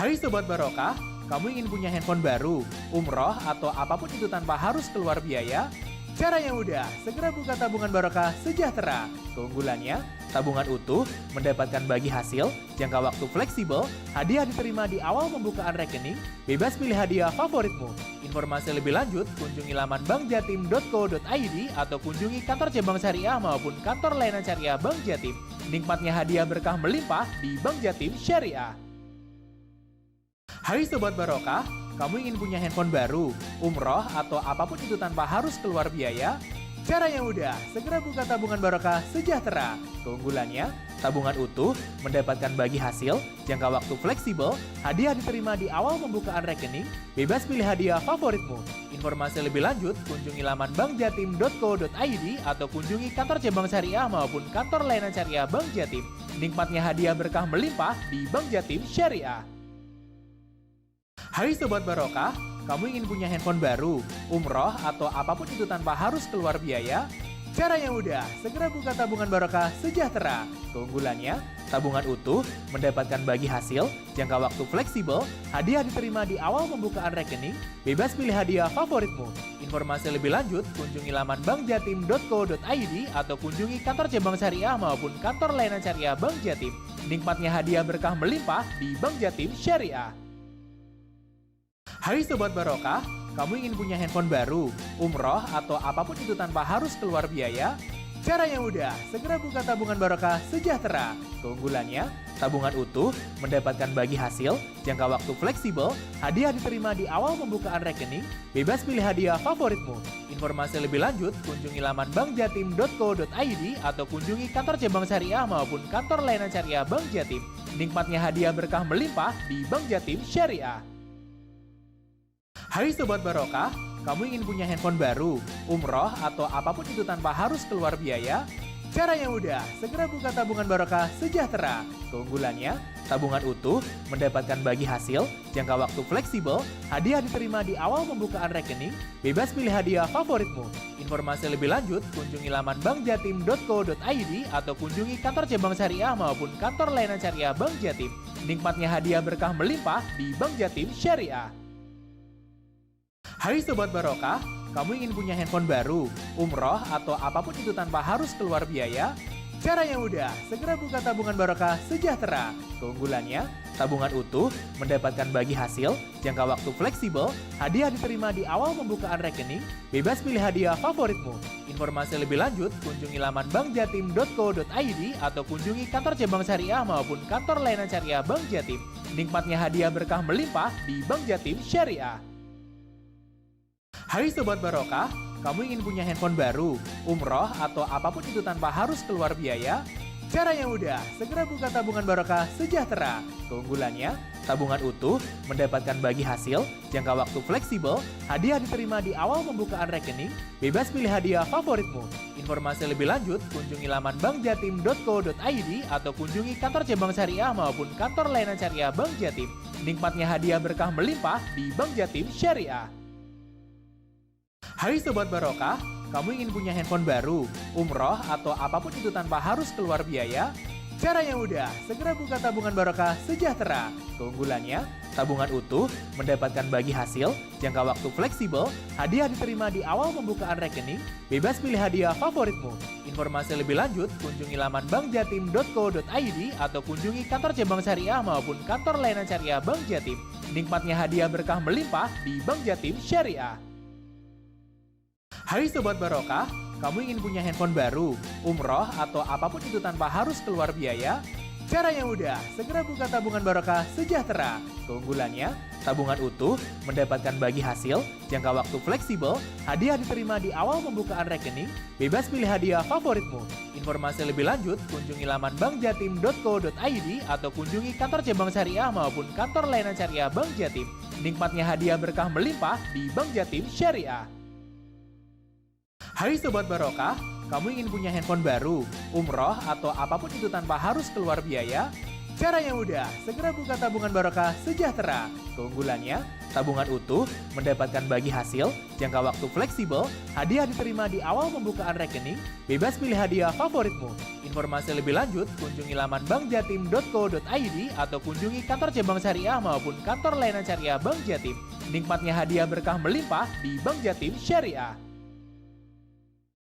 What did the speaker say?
Hai Sobat Barokah, kamu ingin punya handphone baru, umroh, atau apapun itu tanpa harus keluar biaya? Caranya mudah, segera buka tabungan Barokah Sejahtera. Keunggulannya, tabungan utuh, mendapatkan bagi hasil, jangka waktu fleksibel, hadiah diterima di awal pembukaan rekening, bebas pilih hadiah favoritmu. Informasi lebih lanjut, kunjungi laman bankjatim.co.id atau kunjungi kantor cabang syariah maupun kantor layanan syariah Bank Jatim. Nikmatnya hadiah berkah melimpah di Bank Jatim Syariah. Hai Sobat Barokah, kamu ingin punya handphone baru, umroh, atau apapun itu tanpa harus keluar biaya? Caranya mudah, segera buka tabungan Barokah Sejahtera. Keunggulannya, tabungan utuh, mendapatkan bagi hasil, jangka waktu fleksibel, hadiah diterima di awal pembukaan rekening, bebas pilih hadiah favoritmu. Informasi lebih lanjut, kunjungi laman bankjatim.co.id atau kunjungi kantor cabang syariah maupun kantor layanan syariah Bank Jatim. Nikmatnya hadiah berkah melimpah di Bank Jatim Syariah. Hai Sobat Barokah, kamu ingin punya handphone baru, umroh, atau apapun itu tanpa harus keluar biaya? Caranya mudah, segera buka tabungan Barokah Sejahtera. Keunggulannya, tabungan utuh, mendapatkan bagi hasil, jangka waktu fleksibel, hadiah diterima di awal pembukaan rekening, bebas pilih hadiah favoritmu. Informasi lebih lanjut, kunjungi laman bankjatim.co.id atau kunjungi kantor cabang syariah maupun kantor layanan syariah Bank Jatim. Nikmatnya hadiah berkah melimpah di Bank Jatim Syariah. Hai Sobat Barokah, kamu ingin punya handphone baru, umroh, atau apapun itu tanpa harus keluar biaya? Caranya mudah, segera buka tabungan Barokah Sejahtera. Keunggulannya, tabungan utuh, mendapatkan bagi hasil, jangka waktu fleksibel, hadiah diterima di awal pembukaan rekening, bebas pilih hadiah favoritmu. Informasi lebih lanjut, kunjungi laman bankjatim.co.id atau kunjungi kantor cabang syariah maupun kantor layanan syariah Bank Jatim. Nikmatnya hadiah berkah melimpah di Bank Jatim Syariah. Hai Sobat Barokah, kamu ingin punya handphone baru, umroh, atau apapun itu tanpa harus keluar biaya? Caranya mudah, segera buka tabungan Barokah Sejahtera. Keunggulannya, tabungan utuh, mendapatkan bagi hasil, jangka waktu fleksibel, hadiah diterima di awal pembukaan rekening, bebas pilih hadiah favoritmu. Informasi lebih lanjut, kunjungi laman bankjatim.co.id atau kunjungi kantor cabang syariah maupun kantor layanan syariah Bank Jatim. Nikmatnya hadiah berkah melimpah di Bank Jatim Syariah. Hai Sobat Barokah, kamu ingin punya handphone baru, umroh, atau apapun itu tanpa harus keluar biaya? Caranya mudah, segera buka tabungan Barokah Sejahtera. Keunggulannya, tabungan utuh, mendapatkan bagi hasil, jangka waktu fleksibel, hadiah diterima di awal pembukaan rekening, bebas pilih hadiah favoritmu. Informasi lebih lanjut, kunjungi laman bankjatim.co.id atau kunjungi kantor cabang syariah maupun kantor layanan syariah Bank Jatim. Nikmatnya hadiah berkah melimpah di Bank Jatim Syariah. Hai Sobat Barokah, kamu ingin punya handphone baru, umroh, atau apapun itu tanpa harus keluar biaya? Caranya mudah, segera buka tabungan Barokah Sejahtera. Keunggulannya, tabungan utuh, mendapatkan bagi hasil, jangka waktu fleksibel, hadiah diterima di awal pembukaan rekening, bebas pilih hadiah favoritmu. Informasi lebih lanjut, kunjungi laman bankjatim.co.id atau kunjungi kantor cabang syariah maupun kantor layanan syariah Bank Jatim. Nikmatnya hadiah berkah melimpah di Bank Jatim Syariah. Hai Sobat Barokah, kamu ingin punya handphone baru, umroh, atau apapun itu tanpa harus keluar biaya? Caranya mudah, segera buka tabungan Barokah Sejahtera. Keunggulannya, tabungan utuh, mendapatkan bagi hasil, jangka waktu fleksibel, hadiah diterima di awal pembukaan rekening, bebas pilih hadiah favoritmu. Informasi lebih lanjut, kunjungi laman bankjatim.co.id atau kunjungi kantor cabang syariah maupun kantor layanan syariah Bank Jatim. Nikmatnya hadiah berkah melimpah di Bank Jatim Syariah. Hai Sobat Barokah, kamu ingin punya handphone baru, umroh, atau apapun itu tanpa harus keluar biaya? Caranya mudah, segera buka tabungan Barokah Sejahtera. Keunggulannya, tabungan utuh, mendapatkan bagi hasil, jangka waktu fleksibel, hadiah diterima di awal pembukaan rekening, bebas pilih hadiah favoritmu. Informasi lebih lanjut, kunjungi laman bankjatim.co.id atau kunjungi kantor cabang syariah maupun kantor layanan syariah Bank Jatim. Nikmatnya hadiah berkah melimpah di Bank Jatim Syariah. Hai Sobat Barokah, kamu ingin punya handphone baru, umroh, atau apapun itu tanpa harus keluar biaya? Caranya mudah, segera buka tabungan Barokah Sejahtera. Keunggulannya, Tabungan utuh mendapatkan bagi hasil, jangka waktu fleksibel, hadiah diterima di awal pembukaan rekening, bebas pilih hadiah favoritmu. Informasi lebih lanjut, kunjungi laman bankjatim.co.id atau kunjungi kantor cabang syariah maupun kantor layanan syariah Bank Jatim. Nikmatnya hadiah berkah melimpah di Bank Jatim Syariah.